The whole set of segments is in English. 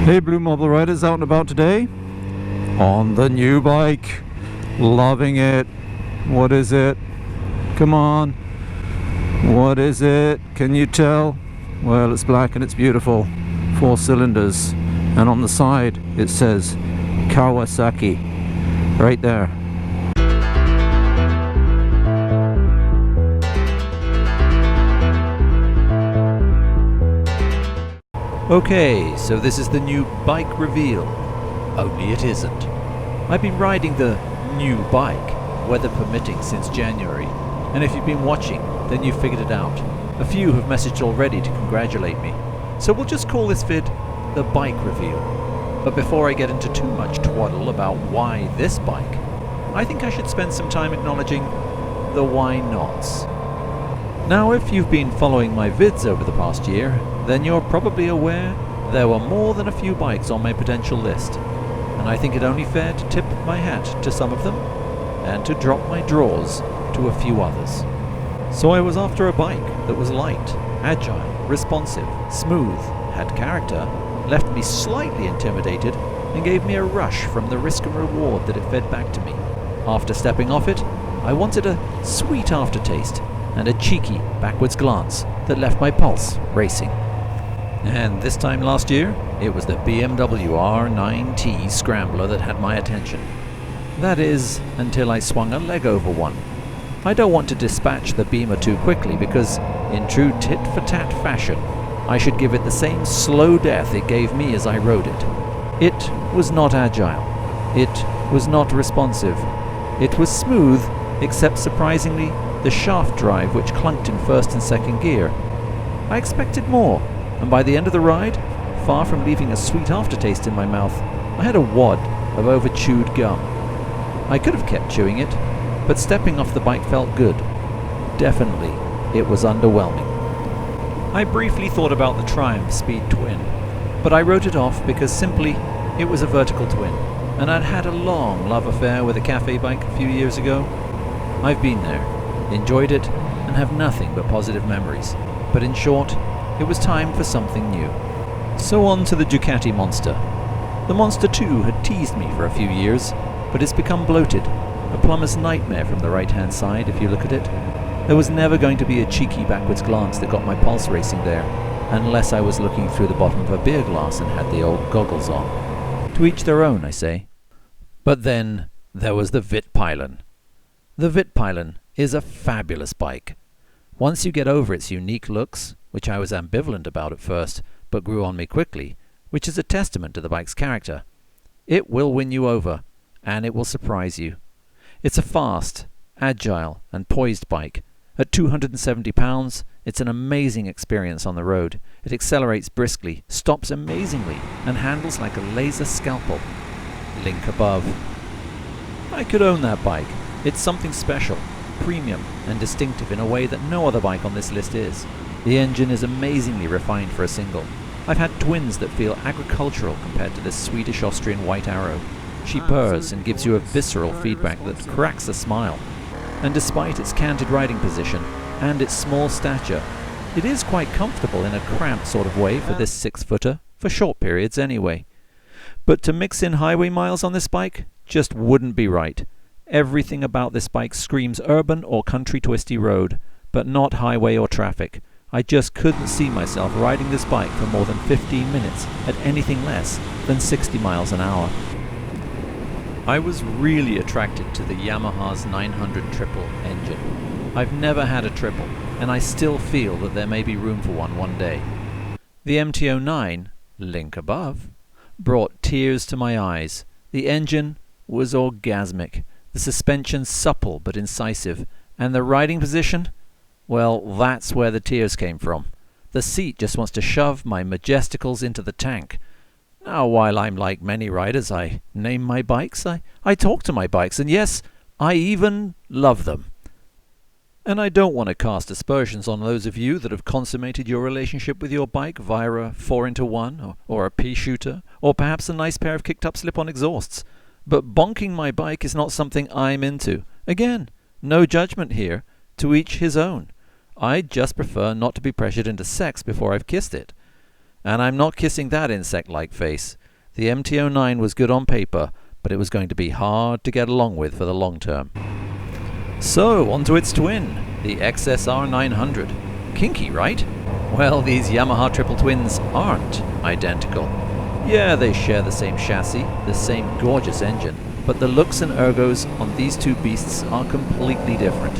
Hey Blue Marble Riders, out and about today on the new bike. Loving it. What is it? Come on. What is it? Can you tell? Well, it's black and it's beautiful. 4 cylinders. And on the side it says Kawasaki. Right there. Okay, so this is the new bike reveal, only it isn't. I've been riding the new bike, weather permitting, since January, and if you've been watching, then you've figured it out. A few have messaged already to congratulate me, so we'll just call this vid the bike reveal. But before I get into too much twaddle about why this bike, I think I should spend some time acknowledging the why nots. Now, if you've been following my vids over the past year, then you're probably aware there were more than a few bikes on my potential list, and I think it only fair to tip my hat to some of them, and to drop my drawers to a few others. So I was after a bike that was light, agile, responsive, smooth, had character, left me slightly intimidated, and gave me a rush from the risk and reward that it fed back to me. After stepping off it, I wanted a sweet aftertaste, and a cheeky backwards glance that left my pulse racing. And this time last year, it was the BMW R9T Scrambler that had my attention. That is, until I swung a leg over one. I don't want to dispatch the Beamer too quickly because, in true tit-for-tat fashion, I should give it the same slow death it gave me as I rode it. It was not agile. It was not responsive. It was smooth, except surprisingly, the shaft drive which clunked in first and second gear. I expected more, and by the end of the ride, far from leaving a sweet aftertaste in my mouth, I had a wad of overchewed gum. I could have kept chewing it, but stepping off the bike felt good. Definitely, it was underwhelming. I briefly thought about the Triumph Speed Twin, but I wrote it off because simply it was a vertical twin, and I'd had a long love affair with a cafe bike a few years ago. I've been there, enjoyed it, and have nothing but positive memories. But in short, it was time for something new. So on to the Ducati Monster. The Monster 2 had teased me for a few years, but it's become bloated, a plumber's nightmare from the right-hand side if you look at it. There was never going to be a cheeky backwards glance that got my pulse racing there, unless I was looking through the bottom of a beer glass and had the old goggles on. To each their own, I say. But then there was the Pilon. The Pilon is a fabulous bike. Once you get over its unique looks, which I was ambivalent about at first, but grew on me quickly, which is a testament to the bike's character, it will win you over, and it will surprise you. It's a fast, agile, and poised bike. At 270 pounds, it's an amazing experience on the road. It accelerates briskly, stops amazingly, and handles like a laser scalpel. Link above. I could own that bike. It's something special, premium, and distinctive in a way that no other bike on this list is. The engine is amazingly refined for a single. I've had twins that feel agricultural compared to this Swedish-Austrian White Arrow. She purrs and gives you a visceral feedback that cracks a smile. And despite its canted riding position and its small stature, it is quite comfortable in a cramped sort of way for this 6-footer, for short periods anyway. But to mix in highway miles on this bike just wouldn't be right. Everything about this bike screams urban or country twisty road, but not highway or traffic. I just couldn't see myself riding this bike for more than 15 minutes at anything less than 60 miles an hour. I was really attracted to the Yamaha's 900 triple engine. I've never had a triple, and I still feel that there may be room for one day. The MT-09, link above, brought tears to my eyes. The engine was orgasmic. The suspension supple but incisive, and the riding position? Well, that's where the tears came from. The seat just wants to shove my majesticals into the tank. Now, while I'm like many riders, I name my bikes, I talk to my bikes, and yes, I even love them. And I don't want to cast aspersions on those of you that have consummated your relationship with your bike via a 4x1 or a pea-shooter, or perhaps a nice pair of kicked-up slip-on exhausts. But bonking my bike is not something I'm into. Again, no judgment here, to each his own. I just prefer not to be pressured into sex before I've kissed it. And I'm not kissing that insect-like face. The MT-09 was good on paper, but it was going to be hard to get along with for the long term. So, onto its twin, the XSR 900. Kinky, right? Well, these Yamaha triple twins aren't identical. Yeah, they share the same chassis, the same gorgeous engine, but the looks and ergos on these two beasts are completely different.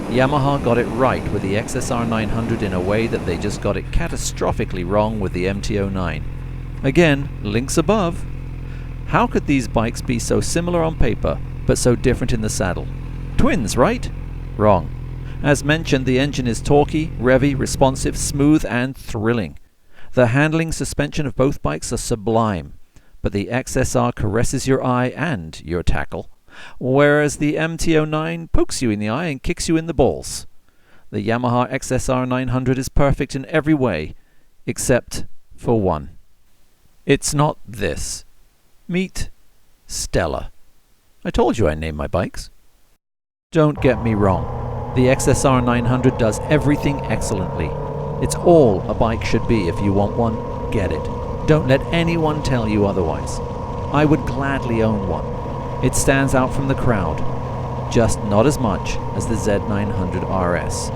Yamaha got it right with the XSR 900 in a way that they just got it catastrophically wrong with the MT-09. Again, links above. How could these bikes be so similar on paper, but so different in the saddle? Twins, right? Wrong. As mentioned, the engine is torquey, revvy, responsive, smooth, and thrilling. The handling suspension of both bikes are sublime, but the XSR caresses your eye and your tackle, whereas the MT-09 pokes you in the eye and kicks you in the balls. The Yamaha XSR 900 is perfect in every way, except for one. It's not this. Meet Stella. I told you I named my bikes. Don't get me wrong. The XSR 900 does everything excellently. It's all a bike should be. If you want one, get it. Don't let anyone tell you otherwise. I would gladly own one. It stands out from the crowd, just not as much as the Z900 RS.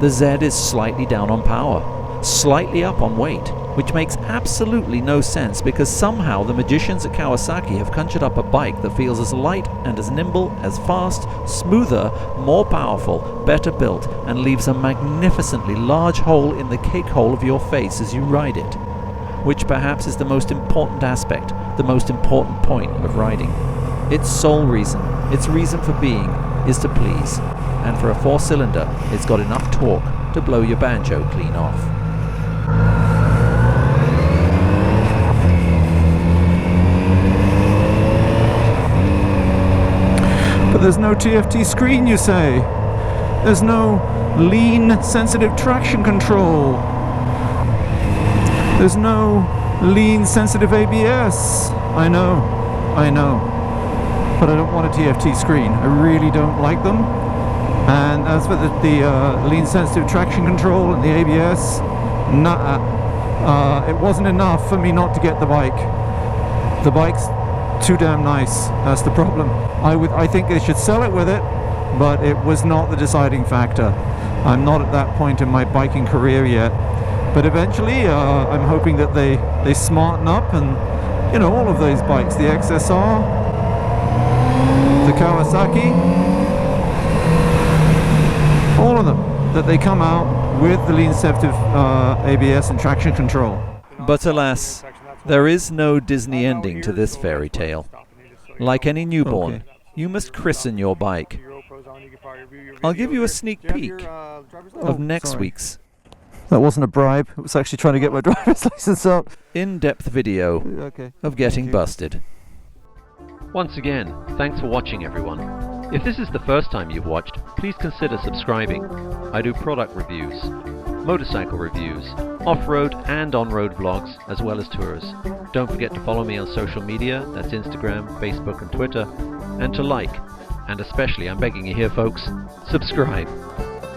The Z is slightly down on power, slightly up on weight, which makes absolutely no sense because somehow the magicians at Kawasaki have conjured up a bike that feels as light and as nimble, as fast, smoother, more powerful, better built, and leaves a magnificently large hole in the cake hole of your face as you ride it, which perhaps is the most important aspect, the most important point of riding. Its sole reason, its reason for being, is to please, and for a 4-cylinder, it's got enough torque to blow your banjo clean off. But there's no TFT screen, you say? There's no lean, sensitive traction control. There's no lean, sensitive ABS. I know. But I don't want a TFT screen. I really don't like them. And as for the lean, sensitive traction control and the ABS, it wasn't enough for me not to get the bike. The bike's too damn nice. That's the problem. I think they should sell it with it, but it was not the deciding factor. I'm not at that point in my biking career yet. But eventually, I'm hoping that they smarten up, and you know, all of those bikes, the XSR, the Kawasaki, all of them, that they come out with the lean sensitive ABS and traction control. But alas, there is no Disney ending to this fairy tale. Like any newborn, you must christen your bike. I'll give you a sneak peek of next week's That wasn't a bribe. It was actually trying to get my driver's license out. in-depth video of getting busted. Once again, thanks for watching everyone. If this is the first time you've watched, please consider subscribing. I do product reviews, motorcycle reviews, off-road and on-road vlogs, as well as tours. Don't forget to follow me on social media, that's Instagram, Facebook and Twitter, and to like, and especially, I'm begging you here folks, subscribe.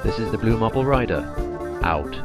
This is the BlueMarbleRider, out.